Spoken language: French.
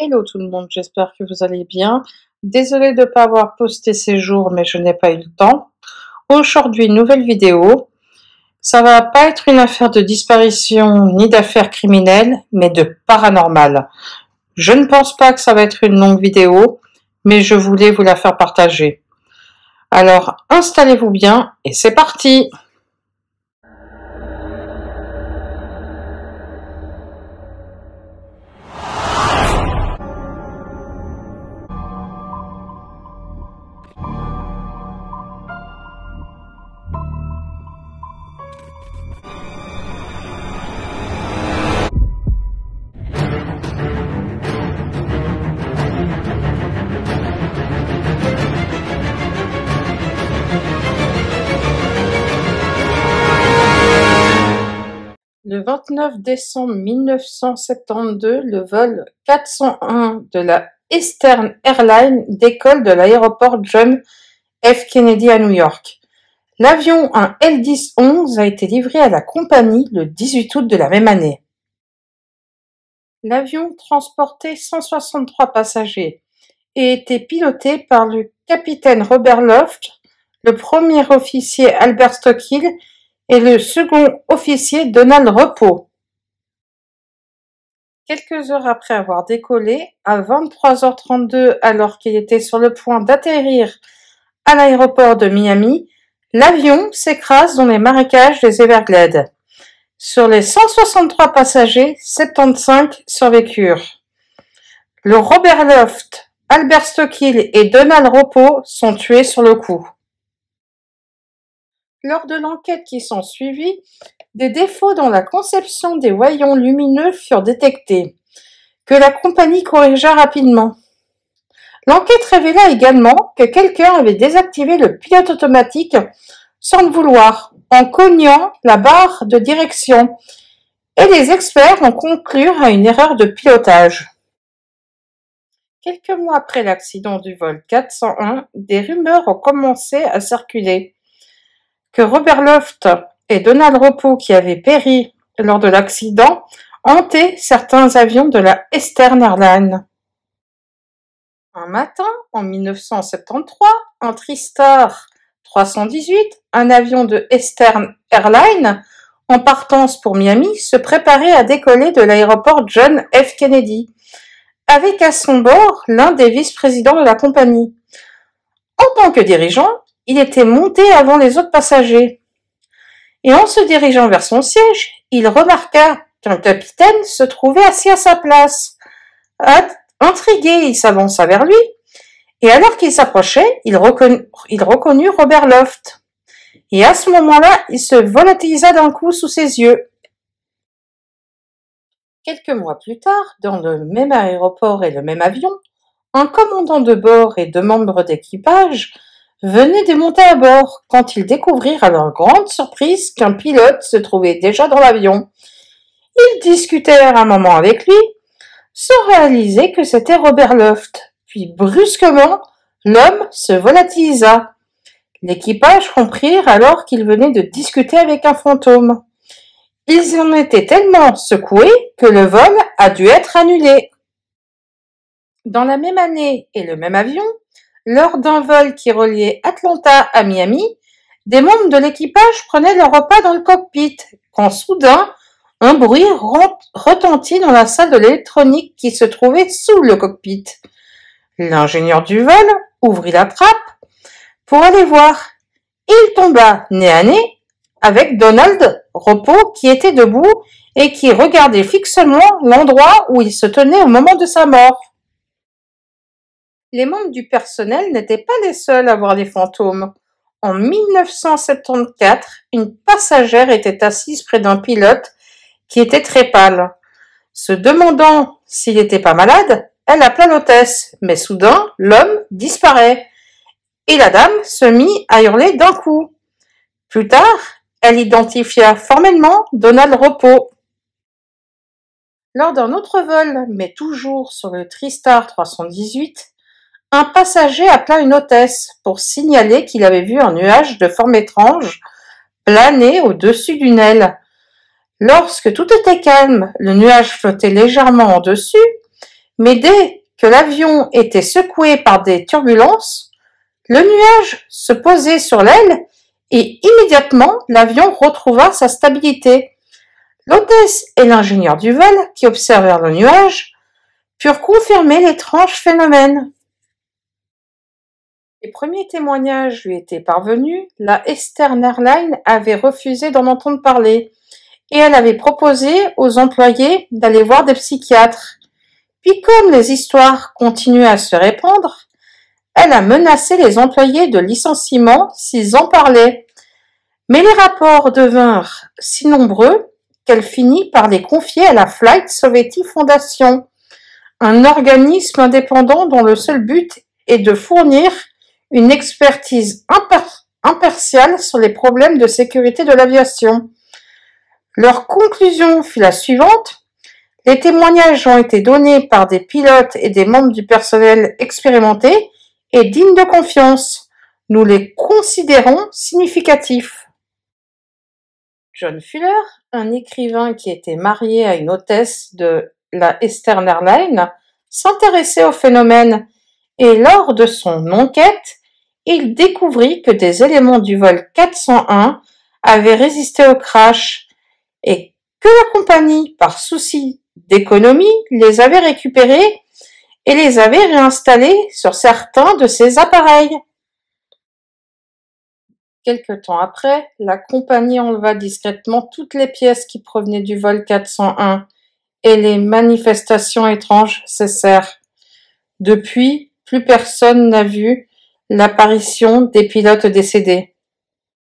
Hello tout le monde, j'espère que vous allez bien. Désolée de ne pas avoir posté ces jours, mais je n'ai pas eu le temps. Aujourd'hui, nouvelle vidéo. Ça va pas être une affaire de disparition ni d'affaire criminelle, mais de paranormal. Je ne pense pas que ça va être une longue vidéo, mais je voulais vous la faire partager. Alors, installez-vous bien et c'est parti! Le 29 décembre 1972, le vol 401 de la Eastern Airlines décolle de l'aéroport John F. Kennedy à New York. L'avion, un L-10-11, a été livré à la compagnie le 18 août de la même année. L'avion transportait 163 passagers et était piloté par le capitaine Robert Loft, le premier officier Albert Stockill et le second officier Donald Repos. Quelques heures après avoir décollé, à 23h32, alors qu'il était sur le point d'atterrir à l'aéroport de Miami, l'avion s'écrase dans les marécages des Everglades. Sur les 163 passagers, 75 survécurent. Le Robert Loft, Albert Stockill et Donald Repos sont tués sur le coup. Lors de l'enquête qui s'ensuivit, des défauts dans la conception des voyants lumineux furent détectés, que la compagnie corrigea rapidement. L'enquête révéla également que quelqu'un avait désactivé le pilote automatique sans le vouloir, en cognant la barre de direction, et les experts en conclurent à une erreur de pilotage. Quelques mois après l'accident du vol 401, des rumeurs ont commencé à circuler que Robert Loft et Donald Repos, qui avaient péri lors de l'accident, hantaient certains avions de la Eastern Airlines. Un matin, en 1973, un TriStar 318, un avion de Eastern Airlines, en partance pour Miami, se préparait à décoller de l'aéroport John F. Kennedy, avec à son bord l'un des vice-présidents de la compagnie. En tant que dirigeant, il était monté avant les autres passagers. Et en se dirigeant vers son siège, il remarqua qu'un capitaine se trouvait assis à sa place. Intrigué, il s'avança vers lui, et alors qu'il s'approchait, il reconnut Robert Loft. Et à ce moment-là, il se volatilisa d'un coup sous ses yeux. Quelques mois plus tard, dans le même aéroport et le même avion, un commandant de bord et deux membres d'équipage venaient de monter à bord quand ils découvrirent à leur grande surprise qu'un pilote se trouvait déjà dans l'avion. Ils discutèrent un moment avec lui, sans réaliser que c'était Robert Loft. Puis brusquement, l'homme se volatilisa. L'équipage comprirent alors qu'il venait de discuter avec un fantôme. Ils en étaient tellement secoués que le vol a dû être annulé. Dans la même année et le même avion, lors d'un vol qui reliait Atlanta à Miami, des membres de l'équipage prenaient leur repas dans le cockpit, quand soudain, un bruit retentit dans la salle de l'électronique qui se trouvait sous le cockpit. L'ingénieur du vol ouvrit la trappe pour aller voir. Il tomba nez à nez avec Donald Repos qui était debout et qui regardait fixement l'endroit où il se tenait au moment de sa mort. Les membres du personnel n'étaient pas les seuls à voir des fantômes. En 1974, une passagère était assise près d'un pilote qui était très pâle. Se demandant s'il n'était pas malade, elle appela l'hôtesse, mais soudain, l'homme disparaît, et la dame se mit à hurler d'un coup. Plus tard, elle identifia formellement Donald Repos. Lors d'un autre vol, mais toujours sur le TriStar 318, un passager appela une hôtesse pour signaler qu'il avait vu un nuage de forme étrange planer au-dessus d'une aile. Lorsque tout était calme, le nuage flottait légèrement en dessus, Mais dès que l'avion était secoué par des turbulences, le nuage se posait sur l'aile et immédiatement l'avion retrouva sa stabilité. L'hôtesse et l'ingénieur du vol, qui observèrent le nuage, purent confirmer l'étrange phénomène. Les premiers témoignages lui étaient parvenus, la Eastern Airlines avait refusé d'en entendre parler et elle avait proposé aux employés d'aller voir des psychiatres. Puis comme les histoires continuaient à se répandre, elle a menacé les employés de licenciement s'ils en parlaient. Mais les rapports devinrent si nombreux qu'elle finit par les confier à la Flight Safety Foundation, un organisme indépendant dont le seul but est de fournir une expertise impartiale sur les problèmes de sécurité de l'aviation. Leur conclusion fut la suivante. Les témoignages ont été donnés par des pilotes et des membres du personnel expérimentés et dignes de confiance. Nous les considérons significatifs. John Fuller, un écrivain qui était marié à une hôtesse de la Eastern Airlines, s'intéressait au phénomène et lors de son enquête, il découvrit que des éléments du vol 401 avaient résisté au crash et que la compagnie, par souci d'économie, les avait récupérés et les avait réinstallés sur certains de ses appareils. Quelque temps après, la compagnie enleva discrètement toutes les pièces qui provenaient du vol 401 et les manifestations étranges cessèrent. Depuis, plus personne n'a vu l'apparition des pilotes décédés.